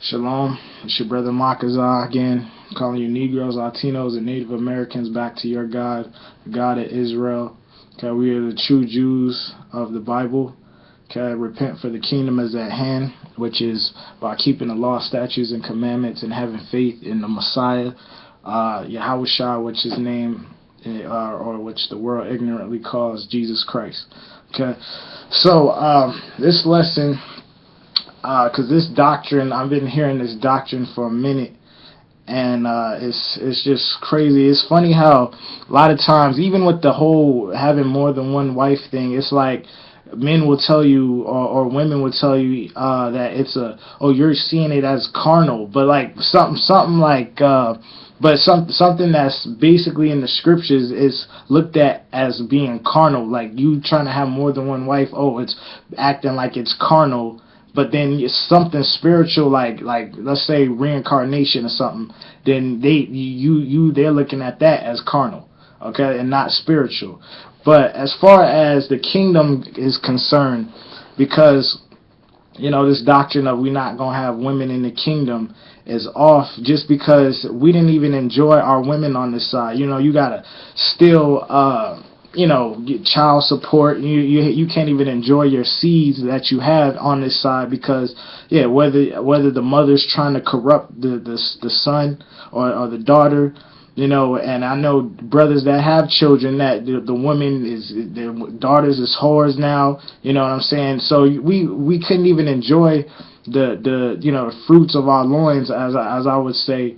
Shalom, it's your brother Makazah again, calling you Negroes, Latinos, and Native Americans back to your God, the God of Israel. Okay, we are the true Jews of the Bible. Okay, repent for the kingdom is at hand, which is by keeping the law, statutes, and commandments and having faith in the Messiah, Yahushua, which is named, or which the world ignorantly calls Jesus Christ. Okay, so this lesson, because this doctrine, I've been hearing this doctrine for a minute, and it's just crazy. It's funny how a lot of times, even with the whole having more than one wife thing, it's like men will tell you, or women will tell you that it's you're seeing it as carnal, but like something like but something that's basically in the scriptures is looked at as being carnal. Like you trying to have more than one wife, it's acting like it's carnal. But then it's something spiritual, like let's say reincarnation or something. Then they're looking at that as carnal, okay, and not spiritual. But as far as the kingdom is concerned, because this doctrine of we're not gonna have women in the kingdom is off, just because we didn't even enjoy our women on this side. You gotta still get child support. You can't even enjoy your seeds that you have on this side, because whether the mother's trying to corrupt the son or the daughter, and I know brothers that have children that the woman is, their daughters is whores now, you know what I'm saying? So we couldn't even enjoy the fruits of our loins, as I would say.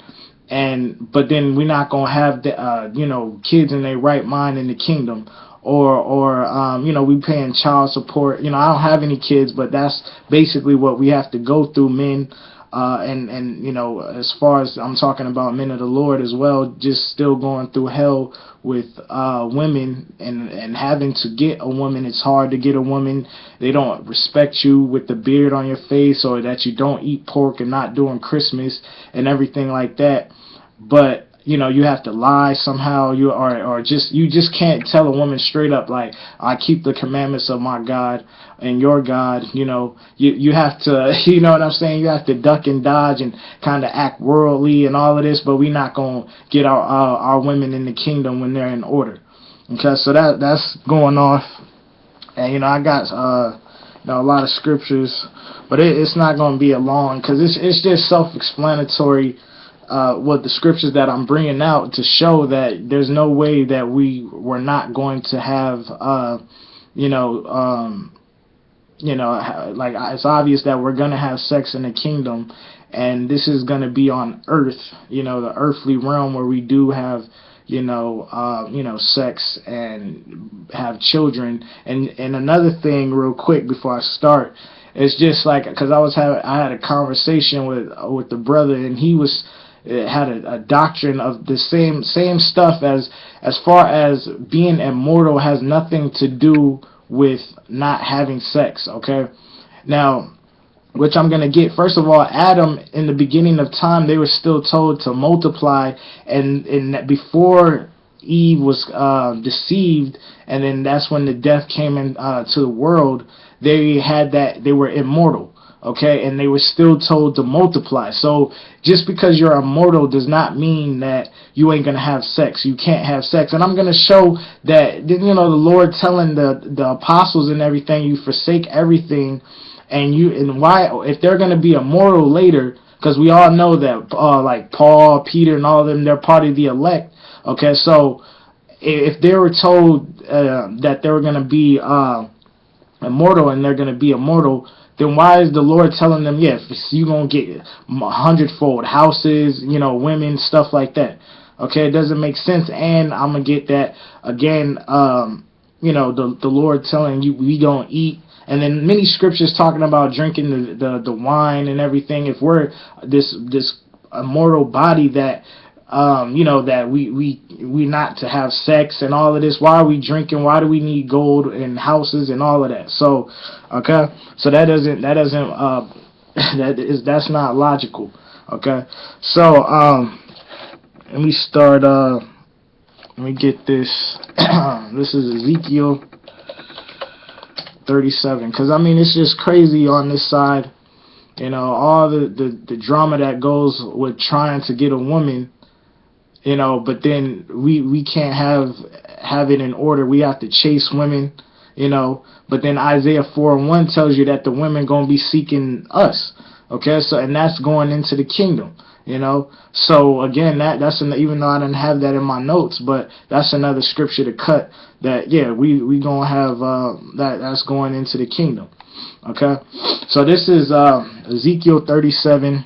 But then we're not gonna have the kids in their right mind in the kingdom, or we paying child support. I don't have any kids, but that's basically what we have to go through, men. And as far as I'm talking about men of the Lord as well, just still going through hell with women, and having to get a woman. It's hard to get a woman. They don't respect you with the beard on your face, or that you don't eat pork and not doing Christmas and everything like that. But you have to lie somehow. You just can't tell a woman straight up, like, I keep the commandments of my God and your God. You have to, you know what I'm saying? You have to duck and dodge and kind of act worldly and all of this. But we're not gonna get our women in the kingdom when they're in order. Okay, so that's going off, and I got a lot of scriptures, but it's not gonna be a long, because it's just self-explanatory. What the scriptures that I'm bringing out to show that there's no way that we're not going to have, like, it's obvious that we're going to have sex in the kingdom, and this is going to be on earth, the earthly realm, where we do have, sex and have children. And another thing real quick before I start, it's just like, because I had a conversation with the brother, and he had a doctrine of the same stuff, as far as being immortal has nothing to do with not having sex. Okay, now, which I'm going to get. First of all, Adam, in the beginning of time, they were still told to multiply, and before Eve was deceived, and then that's when the death came in to the world. They were immortal. Okay, and they were still told to multiply. So just because you're immortal does not mean that you ain't gonna have sex. You can't have sex, and I'm gonna show that the Lord telling the apostles and everything, you forsake everything, and why, if they're gonna be immortal later, because we all know that like Paul, Peter, and all of them, they're part of the elect. Okay, so if they were told that they were gonna be immortal, and they're gonna be immortal, then why is the Lord telling them, you're going to get 100-fold houses, women, stuff like that? Okay, it doesn't make sense. And I'm going to get that again, the Lord telling you we don't eat. And then many scriptures talking about drinking the wine and everything. If we're this immortal body that that we not to have sex and all of this, why are we drinking? Why do we need gold and houses and all of that? So, okay, so that's not logical. Okay, so let me start. Let me get this. This is Ezekiel 37, because it's just crazy on this side. You know, all the drama that goes with trying to get a woman, you know, but then we can't have it in order. We have to chase women, you know, but then Isaiah 4:1 tells you that the women going to be seeking us. Okay, so, and that's going into the kingdom, you know. So again, even though I didn't have that in my notes, but that's another scripture to cut, that yeah, we going to have that's going into the kingdom. Okay, so this is Ezekiel 37.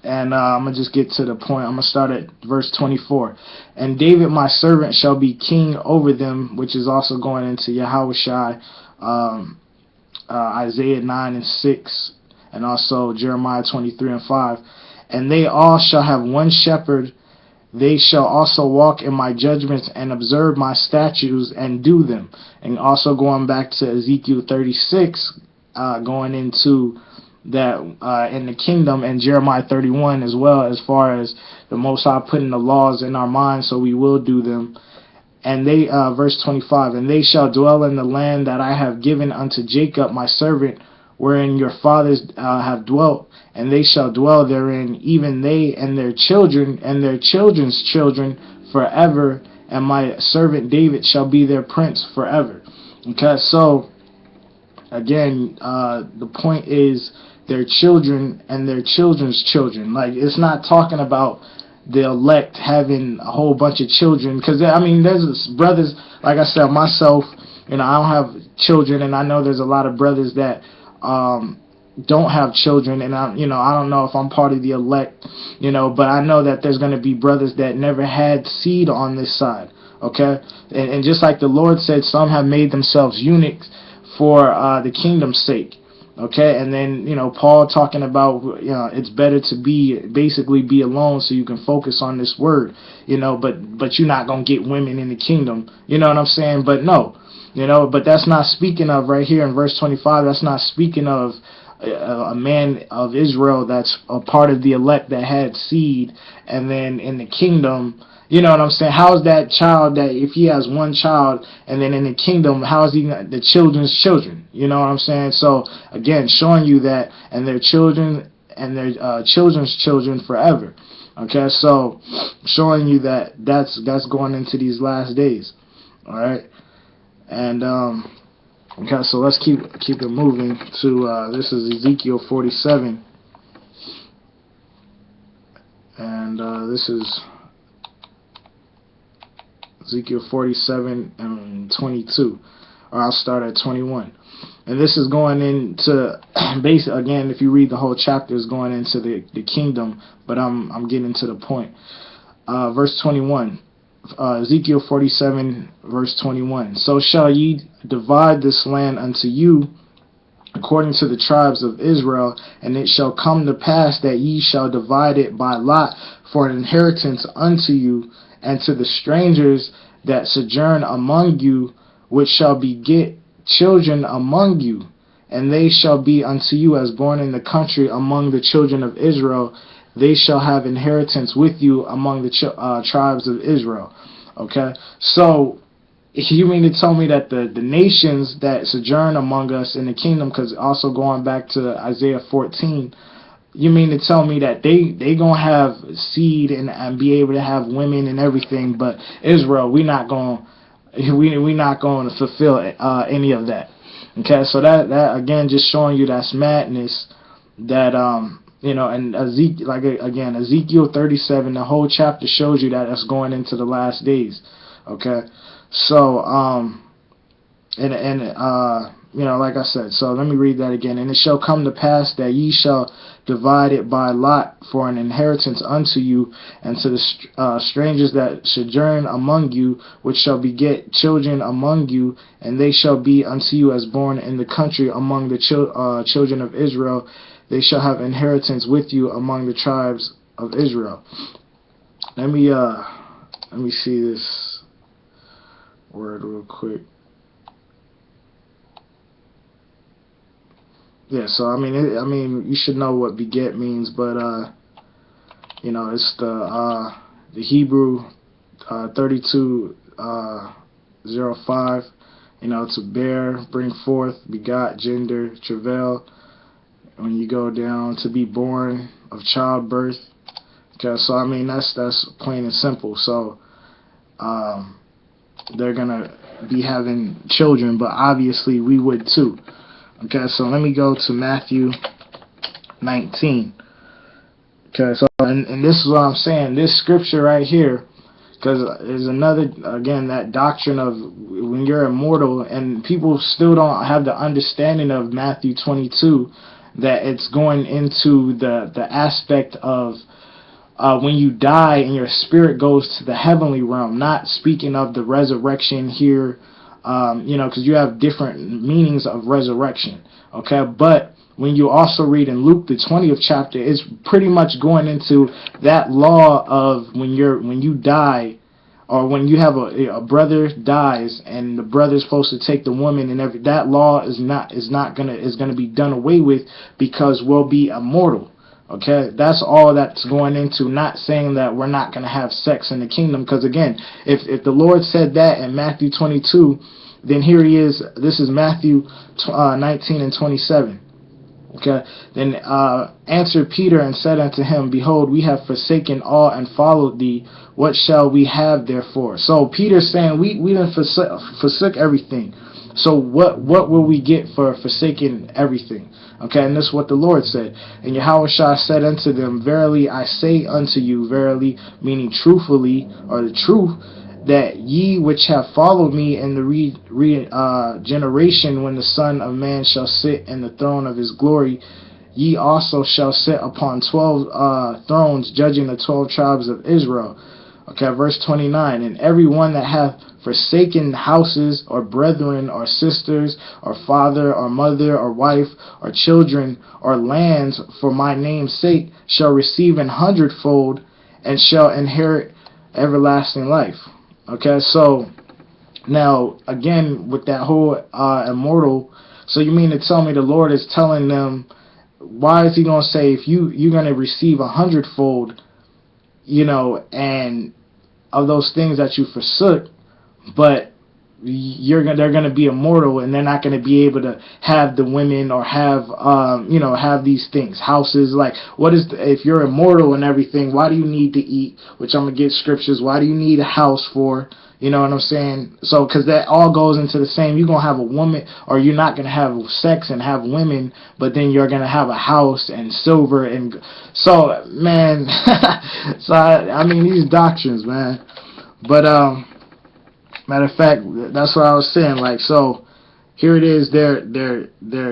And I'm going to just get to the point. I'm going to start at verse 24. And David my servant shall be king over them, which is also going into Yahushua, Isaiah 9:6, and also Jeremiah 23:5. And they all shall have one shepherd. They shall also walk in my judgments and observe my statutes and do them. And also going back to Ezekiel 36, going into that in the kingdom, and Jeremiah 31 as well, as far as the Most High putting the laws in our minds so we will do them. And they, verse 25, and they shall dwell in the land that I have given unto Jacob my servant, wherein your fathers have dwelt, and they shall dwell therein, even they and their children and their children's children forever, and my servant David shall be their prince forever. Okay, so again, the point is their children and their children's children. Like, it's not talking about the elect having a whole bunch of children, because I mean, there's brothers, like I said, myself, you know, I don't have children, and I know there's a lot of brothers that don't have children, and I don't know if I'm part of the elect, you know, but I know that there's going to be brothers that never had seed on this side. Okay, and just like the Lord said, some have made themselves eunuchs for the kingdom's sake. Okay, and then, you know, Paul talking about, you know, it's better to basically be alone so you can focus on this word, you know, but you're not going to get women in the kingdom, you know what I'm saying? But no, you know, but that's not speaking of right here in verse 25, that's not speaking of a man of Israel that's a part of the elect that had seed, and then in the kingdom, you know what I'm saying? How is that child, that if he has one child, and then in the kingdom, how is he the children's children? You know what I'm saying? So again, showing you that, and their children and their children's children forever. Okay, so showing you that that's going into these last days. All right, and okay, so let's keep it moving to this is Ezekiel 47, and this is Ezekiel 47 and 22, or I'll start at 21. And this is going into, again, if you read the whole chapter, is going into the kingdom, but I'm getting to the point. Verse 21, Ezekiel 47, verse 21. So shall ye divide this land unto you according to the tribes of Israel, and it shall come to pass that ye shall divide it by lot for an inheritance unto you, and to the strangers that sojourn among you, which shall beget children among you, and they shall be unto you as born in the country among the children of Israel. They shall have inheritance with you among the tribes of Israel. Okay, so you mean to tell me that the nations that sojourn among us in the kingdom, because also going back to Isaiah 14, you mean to tell me that they gonna have seed and be able to have women and everything, but Israel, we not gonna fulfill any of that? Okay, so that again just showing you that's madness. That you know, and Ezekiel, like again, Ezekiel 37, the whole chapter shows you that that's going into the last days. Okay, so you know, like I said, so let me read that again. And it shall come to pass that ye shall divide it by lot for an inheritance unto you, and to the strangers that sojourn among you, which shall beget children among you, and they shall be unto you as born in the country among the children of Israel. They shall have inheritance with you among the tribes of Israel. Let me see this word real quick. Yeah, so I mean, you should know what beget means, but you know, it's the Hebrew 32:05. You know, to bear, bring forth, begot, gender, travail. when you go down to be born of childbirth. Okay, so I mean that's plain and simple. So they're gonna be having children, but obviously we would too. Okay, so let me go to Matthew 19. Okay, so and this is what I'm saying. This scripture right here, because there's another, again, that doctrine of when you're immortal, and people still don't have the understanding of Matthew 22, that it's going into the aspect of when you die and your spirit goes to the heavenly realm, not speaking of the resurrection here, because you have different meanings of resurrection, okay? But when you also read in Luke, the 20th chapter, it's pretty much going into that law of when you die, or when you have a brother dies and the brother's supposed to take the woman, and that law is gonna be done away with, because we'll be immortal. Okay, that's all that's going into, not saying that we're not going to have sex in the kingdom, because again, if the Lord said that in Matthew 22, then here he is, this is Matthew 19 and 27. Okay, then answered Peter and said unto him, Behold, we have forsaken all and followed thee. What shall we have therefore? So Peter's saying, we done forsook everything. So what will we get for forsaking everything? Okay, and this is what the Lord said. And Yahushua said unto them, Verily I say unto you, verily, meaning truthfully, or the truth, that ye which have followed me in the generation, when the Son of Man shall sit in the throne of his glory, ye also shall sit upon 12 thrones, judging the 12 tribes of Israel. Okay, verse 29, and every one that hath forsaken houses, or brethren, or sisters, or father, or mother, or wife, or children, or lands, for my name's sake, shall receive 100-fold, and shall inherit everlasting life. Okay, so now again with that whole immortal, so you mean to tell me the Lord is telling them, why is he going to say, if you're going to receive 100-fold, and of those things that you forsook, but they're gonna be immortal, and they're not gonna be able to have the women, or have have these things, houses. Like, what is if you're immortal and everything, why do you need to eat? Which I'm gonna get scriptures. Why do you need a house for? You know what I'm saying? So, because that all goes into the same. You're gonna have a woman, or you're not gonna have sex and have women, but then you're gonna have a house and silver, and so, man. So I mean these doctrines, man. But matter of fact, that's what I was saying. Like, so here it is. They're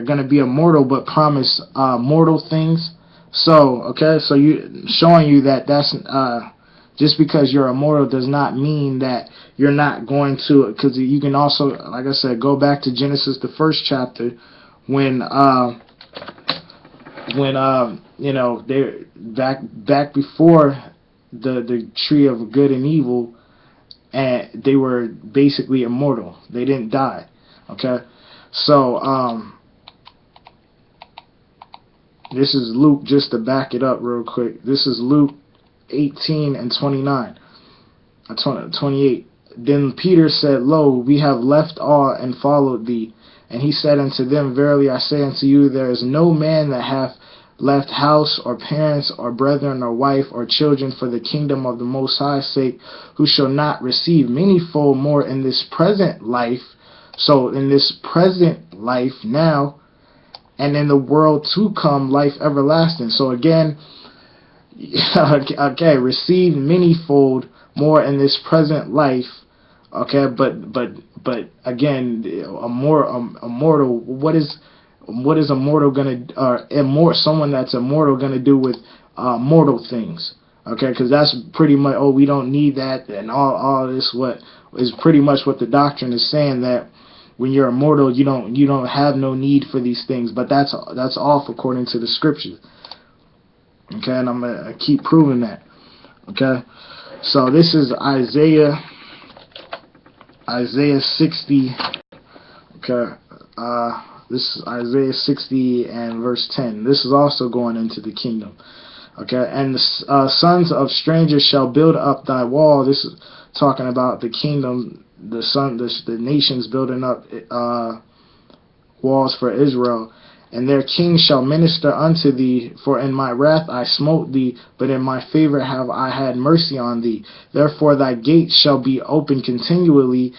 gonna be immortal, but promise mortal things. So okay, so you showing you that that's just because you're immortal does not mean that you're not going to. Because you can also, like I said, go back to Genesis, the first chapter, when they're back before the tree of good and evil. And they were basically immortal. They didn't die. Okay? So, this is Luke, just to back it up real quick. This is Luke 18 and 29. 28. Then Peter said, Lo, we have left all and followed thee. And he said unto them, Verily I say unto you, there is no man that hath left house, or parents, or brethren, or wife, or children, for the kingdom of the Most High's sake, who shall not receive manyfold more in this present life. So in this present life now, and in the world to come, life everlasting. So again, okay, receive manyfold more in this present life. Okay, but again, immortal. What is immortal gonna, someone that's immortal gonna do with mortal things? Okay, because that's pretty much, we don't need that, and all this, what is pretty much what the doctrine is saying, that when you're immortal, you don't have no need for these things. But that's off according to the scriptures. Okay, and I'm gonna keep proving that. Okay, so this is Isaiah 60. Okay, this is Isaiah 60 and verse 10. This is also going into the kingdom. Okay, and the sons of strangers shall build up thy wall. This is talking about the kingdom, the nations building up walls for Israel. and their kings shall minister unto thee. For in my wrath I smote thee, but in my favor have I had mercy on thee. Therefore thy gates shall be open continually,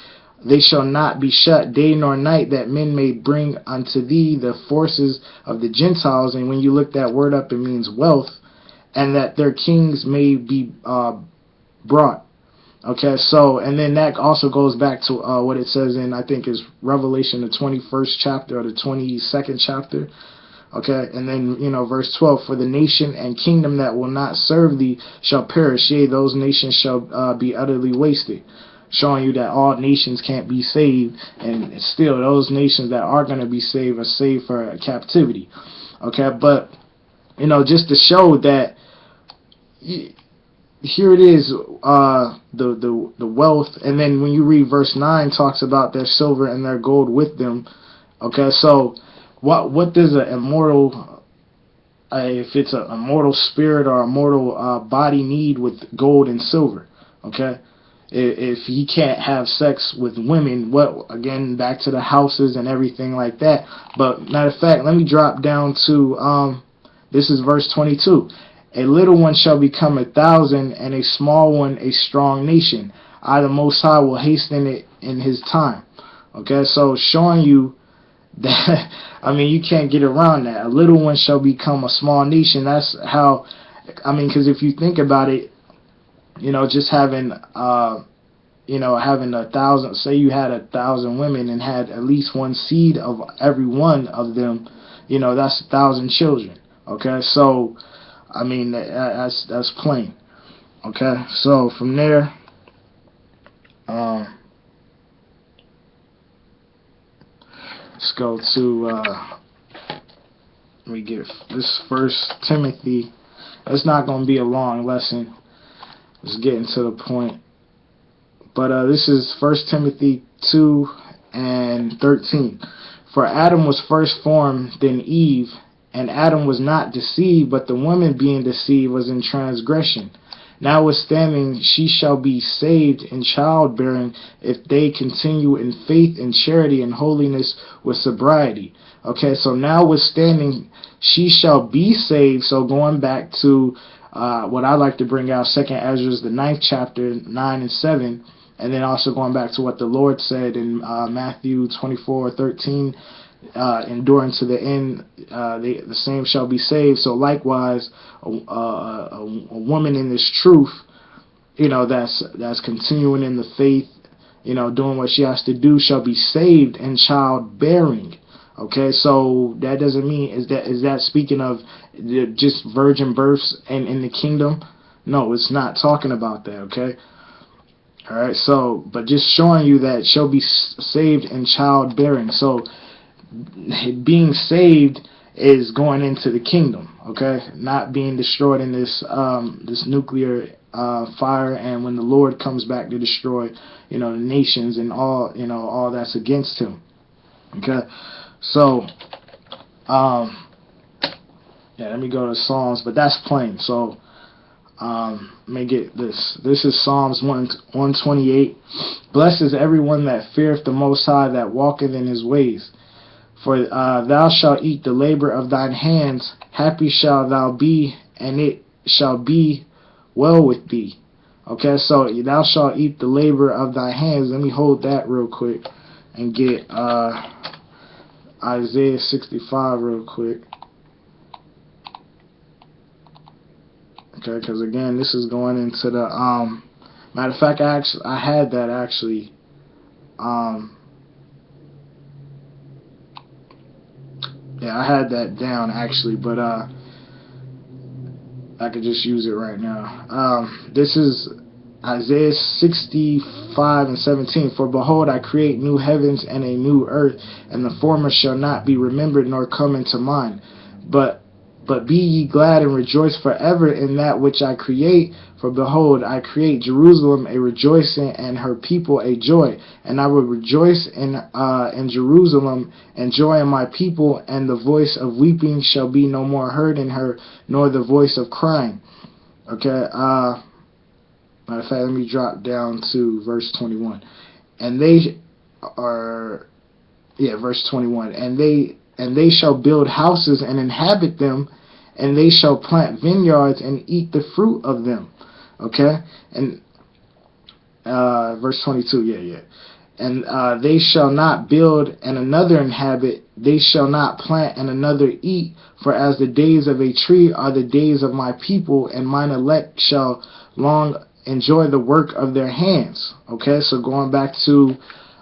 they shall not be shut day nor night, that men may bring unto thee the forces of the Gentiles. And when you look that word up, it means wealth, and that their kings may be brought. Okay, so, and then that also goes back to what it says in, I think is Revelation, the 21st chapter or the 22nd chapter. Okay, and then, verse 12, for the nation and kingdom that will not serve thee shall perish, yea, those nations shall be utterly wasted. Showing you that all nations can't be saved, and still those nations that are going to be saved are saved for captivity. Okay, but, just to show that, here it is, the wealth, and then when you read verse 9, talks about their silver and their gold with them. Okay, so what does an immortal, if it's an immortal spirit or a mortal body, need with gold and silver? Okay, if he can't have sex with women, what, again, back to the houses and everything like that. But matter of fact, let me drop down to this is verse 22. A little one shall become 1,000, and a small one a strong nation. I, the Most High, will hasten it in his time. Okay, so showing you that, you can't get around that. A little one shall become a small nation. That's how, because if you think about it, just having, having 1,000, say you had 1,000 women and had at least one seed of every one of them, that's 1,000 children. Okay, so, that's plain. Okay, so from there, let's go to, let me get this 1 Timothy. It's not going to be a long lesson. Let's get into the point. But this is 1 Timothy 2 and 13. For Adam was first formed, then Eve. And Adam was not deceived, but the woman being deceived was in transgression. Notwithstanding, she shall be saved in childbearing if they continue in faith and charity and holiness with sobriety. Okay, so notwithstanding, she shall be saved. So going back to what I like to bring out, 2nd Ezra, the 9th chapter, 9 and 7, and then also going back to what the Lord said in Matthew 24:13. Enduring to the end, the same shall be saved. So likewise, a woman in this truth, that's continuing in the faith, doing what she has to do, shall be saved in childbearing. Okay, so that doesn't mean, is that speaking of just virgin births and in the kingdom? No, it's not talking about that. Okay. All right. So, but just showing you that she'll be saved in childbearing. So, being saved is going into the kingdom, okay, not being destroyed in this this nuclear fire, and when the Lord comes back to destroy, the nations and all, all that's against him. Okay, so yeah, let me go to Psalms, but that's plain. So let me get this. This is Psalms 128. Blessed is everyone that feareth the Most High, that walketh in his ways. For thou shalt eat the labor of thine hands. Happy shalt thou be, and it shall be well with thee. Okay, so thou shalt eat the labor of thy hands. Let me hold that real quick and get Isaiah 65 real quick. Okay, because again, this is going into the matter of fact, I had that actually. Yeah, I had that down actually, but I could just use it right now. This is Isaiah 65 and 17. For behold, I create new heavens and a new earth, and the former shall not be remembered nor come into mind. But be ye glad and rejoice forever in that which I create. For behold, I create Jerusalem a rejoicing, and her people a joy. And I will rejoice in Jerusalem, and joy in my people, and the voice of weeping shall be no more heard in her, nor the voice of crying. Okay, matter of fact, let me drop down to verse 21. And they are, verse 21. And they and they shall build houses and inhabit them, and they shall plant vineyards and eat the fruit of them. Okay, and verse 22, yeah. And they shall not build and another inhabit, they shall not plant and another eat, for as the days of a tree are the days of my people, and mine elect shall long enjoy the work of their hands. Okay, so going back to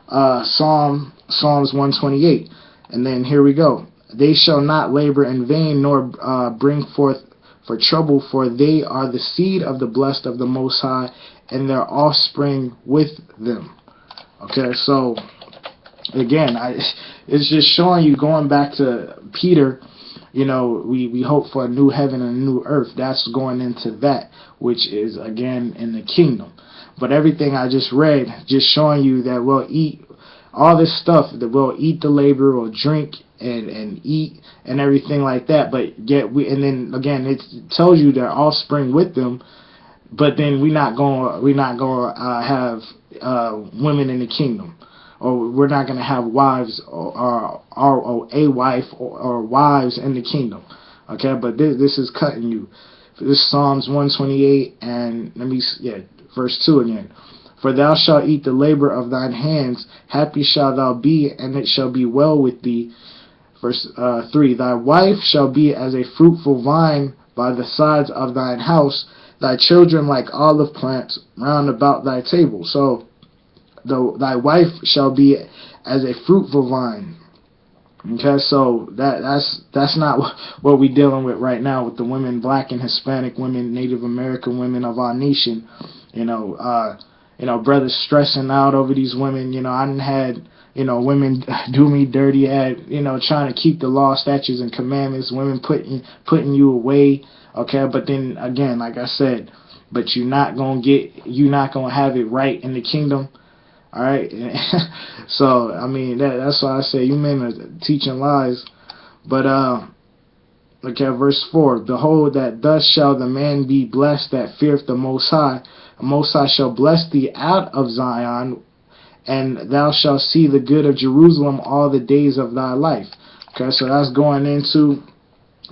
Psalms 128, and then here we go. They shall not labor in vain, nor bring forth for trouble, for they are the seed of the blessed of the Most High, and their offspring with them. Okay, so again, it's just showing you, going back to Peter, you know, we hope for a new heaven and a new earth. That's going into that, which is again in the kingdom. But everything I just read, just showing you that we'll eat all this stuff, that we'll eat the labor, or drink and eat and everything like that. But yet and then again, it tells you their offspring with them. But then we're not going to have women in the kingdom, or we're not going to have wives or a wife or wives in the kingdom. Okay, but this is cutting you. This Psalms 128 and verse 2 again. For thou shalt eat the labor of thine hands, happy shalt thou be, and it shall be well with thee. Verse 3. Thy wife shall be as a fruitful vine by the sides of thine house, thy children like olive plants round about thy table. So thy wife shall be as a fruitful vine. Okay, so that's not what we're dealing with right now with the women, black and Hispanic women, Native American women of our nation. You know, brothers stressing out over these women. You know, I done had, you know, women do me dirty at, you know, trying to keep the law, statutes, and commandments, women putting you away. Okay, but then again, like I said, but you're not gonna have it right in the kingdom. All right, so I mean that's why I say you men are teaching lies. But look at verse 4. Behold, that thus shall the man be blessed that feareth the Most High. The Most High shall bless thee out of Zion, and thou shalt see the good of Jerusalem all the days of thy life. Okay, so that's going into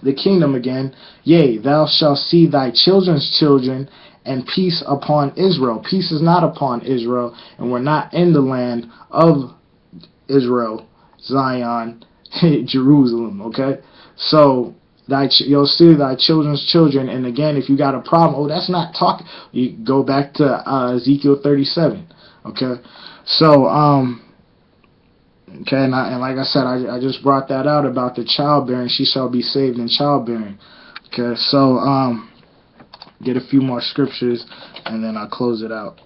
the kingdom again. Yea, thou shalt see thy children's children, and peace upon Israel. Peace is not upon Israel, and we're not in the land of Israel, Zion, Jerusalem. Okay, so you'll see thy children's children. And again, if you got a problem, that's not talking. You go back to Ezekiel 37. Okay, so okay, and like I said, I just brought that out about the childbearing. She shall be saved in childbearing. Okay, so get a few more scriptures and then I'll close it out.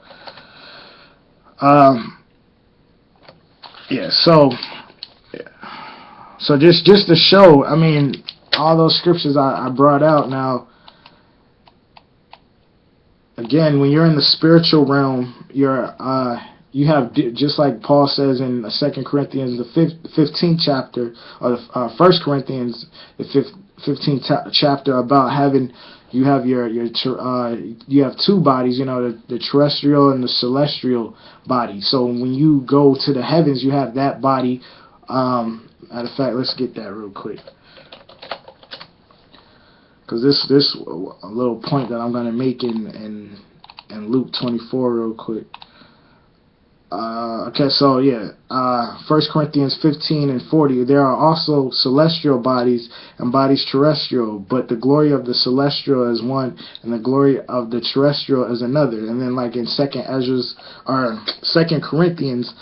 So just to show, I mean, all those scriptures I brought out. Now, again, when you're in the spiritual realm, you have, just like Paul says in 2 Corinthians, the 15th chapter, or the 1 Corinthians, the 15th chapter, about having, you have you have two bodies, you know, the terrestrial and the celestial body. So when you go to the heavens, you have that body. Matter of fact, let's get that real quick, because this a little point that I'm going to make in Luke 24 real quick. Okay, so 1 Corinthians 15 and 40, there are also celestial bodies and bodies terrestrial, but the glory of the celestial is one, and the glory of the terrestrial is another. And then, like in 2 Corinthians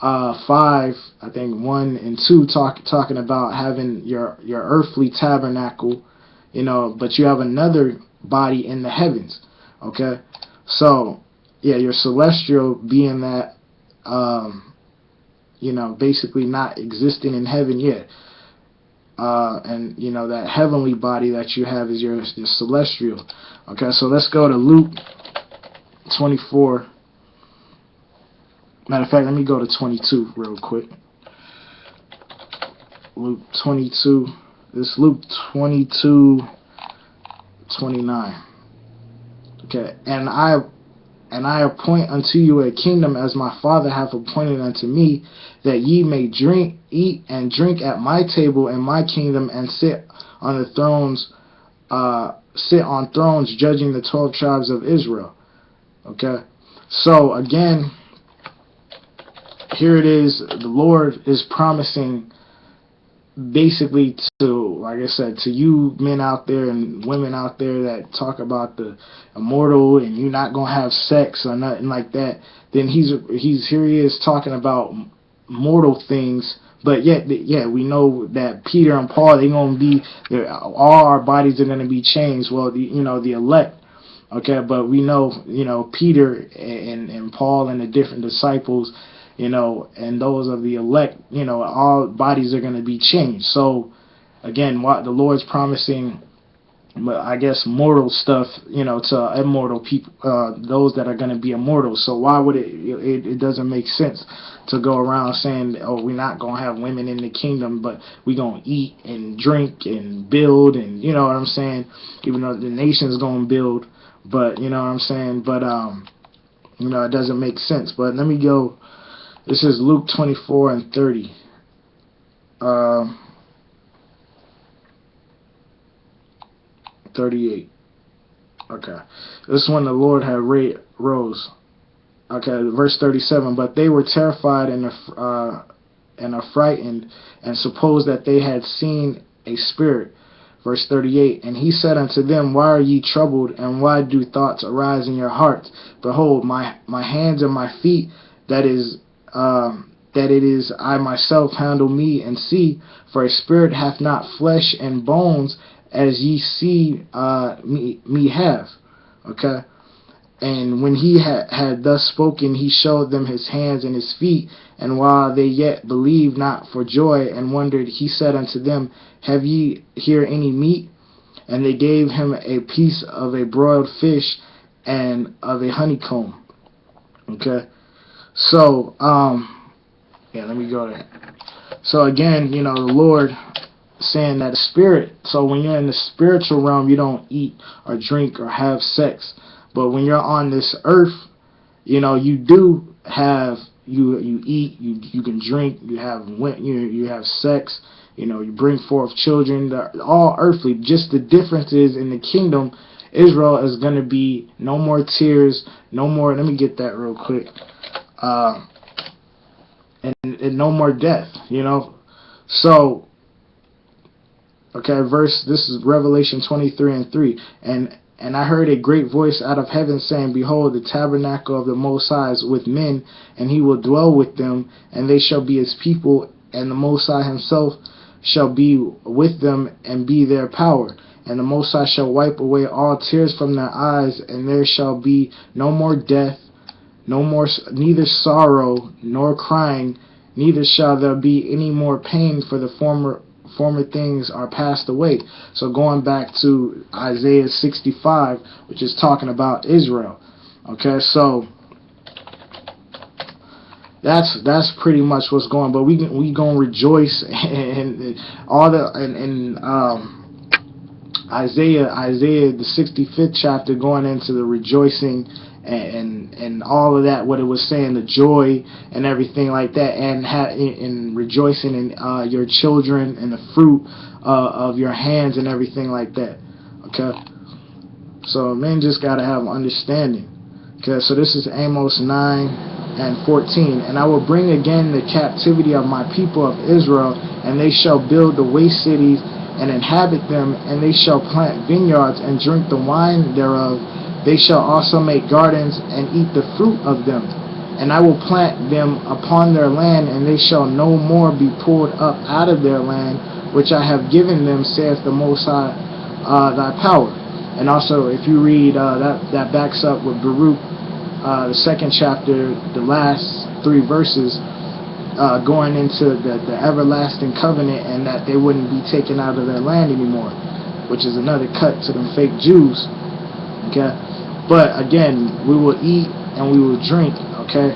5, I think 1 and 2, talking about having your earthly tabernacle, you know, but you have another body in the heavens. Okay, so your celestial being that, you know, basically not existing in heaven yet. And, you know, that heavenly body that you have is your celestial. Okay, so let's go to Luke 24. Matter of fact, let me go to 22 real quick. Luke 22. This Luke 22, 29. Okay, and And I appoint unto you a kingdom as my Father hath appointed unto me, that ye may eat and drink at my table in my kingdom, and sit on thrones judging the 12 tribes of Israel. Okay, so again, here it is. The Lord is promising, basically, to, like I said, to you men out there and women out there that talk about the immortal and you're not gonna have sex or nothing like that. Then he's here he is talking about mortal things, but yet we know that Peter and Paul, they're gonna be, all our bodies are gonna be changed. Well, the elect. Okay, but we know, Peter and Paul and the different disciples, and those of the elect, all bodies are going to be changed. So, again, what the Lord's promising, I guess, mortal stuff, to immortal people, those that are going to be immortal. So why would it doesn't make sense to go around saying, oh, we're not going to have women in the kingdom, but we're going to eat and drink and build, and you know what I'm saying, even though the nation's going to build, but you know what I'm saying, but it doesn't make sense. But let me go. This is Luke 24 and 30. 38. Okay. This is when the Lord had rose. Okay, verse 37. But they were terrified and affrighted, and supposed that they had seen a spirit. Verse 38. And he said unto them, why are ye troubled, and why do thoughts arise in your hearts? Behold, my hands and my feet, that it is I myself, handle me and see. For a spirit hath not flesh and bones, as ye see me have. Okay. And when he had thus spoken, he showed them his hands and his feet. And while they yet believed not for joy and wondered, he said unto them, have ye here any meat? And they gave him a piece of a broiled fish and of a honeycomb. Okay. So, let me go there. So again, the Lord saying that a spirit, so when you're in the spiritual realm, you don't eat or drink or have sex. But when you're on this earth, you do have, you eat, you can drink, you have sex, you bring forth children. They're all earthly. Just the difference is in the kingdom, Israel is going to be no more tears, no more, let me get that real quick. And no more death, So, okay, this is Revelation 23 and 3. And I heard a great voice out of heaven saying, behold, the tabernacle of the Most High is with men, and he will dwell with them, and they shall be his people, and the Most High himself shall be with them and be their power. And the Most High shall wipe away all tears from their eyes, and there shall be no more death, no more, neither sorrow nor crying, neither shall there be any more pain, for the former things are passed away. So going back to Isaiah 65, which is talking about Israel. Okay, so that's pretty much what's going on. But we gonna rejoice and all the and Isaiah the 65th chapter, going into the rejoicing and all of that, what it was saying, the joy and everything like that, and rejoicing in your children and the fruit of your hands and everything like that. Okay, so men just gotta have understanding. Okay, so this is Amos 9 and 14. And I will bring again the captivity of my people of Israel, and they shall build the waste cities and inhabit them, and they shall plant vineyards and drink the wine thereof. They shall also make gardens and eat the fruit of them. And I will plant them upon their land, and they shall no more be pulled up out of their land, which I have given them, saith the Most High, thy power. And also, if you read, that backs up with Baruch, the 2nd chapter, the last 3 verses, going into the everlasting covenant, and that they wouldn't be taken out of their land anymore, which is another cut to them fake Jews. Okay, but again, we will eat and we will drink. Okay,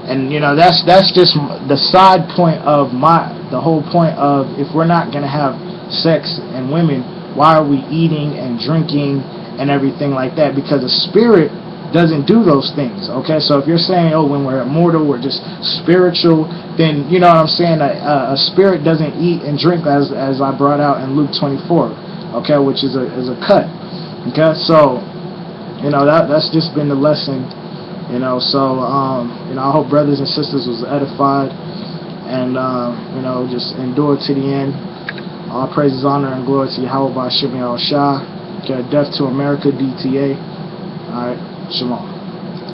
and that's just the side point of the whole point of, if we're not gonna have sex and women, why are we eating and drinking and everything like that? Because a spirit doesn't do those things. Okay, so if you're saying, oh, when we're immortal, we're just spiritual, then you know what I'm saying. A spirit doesn't eat and drink, as I brought out in Luke 24. Okay, which is a cut. Okay, so you know that's just been the lesson. You know, so you know, I hope brothers and sisters was edified, and you know, just endure to the end. All praises, honor, and glory to Yahweh by Shimmy Al Shah. Okay, death to America, DTA. All right, shalom.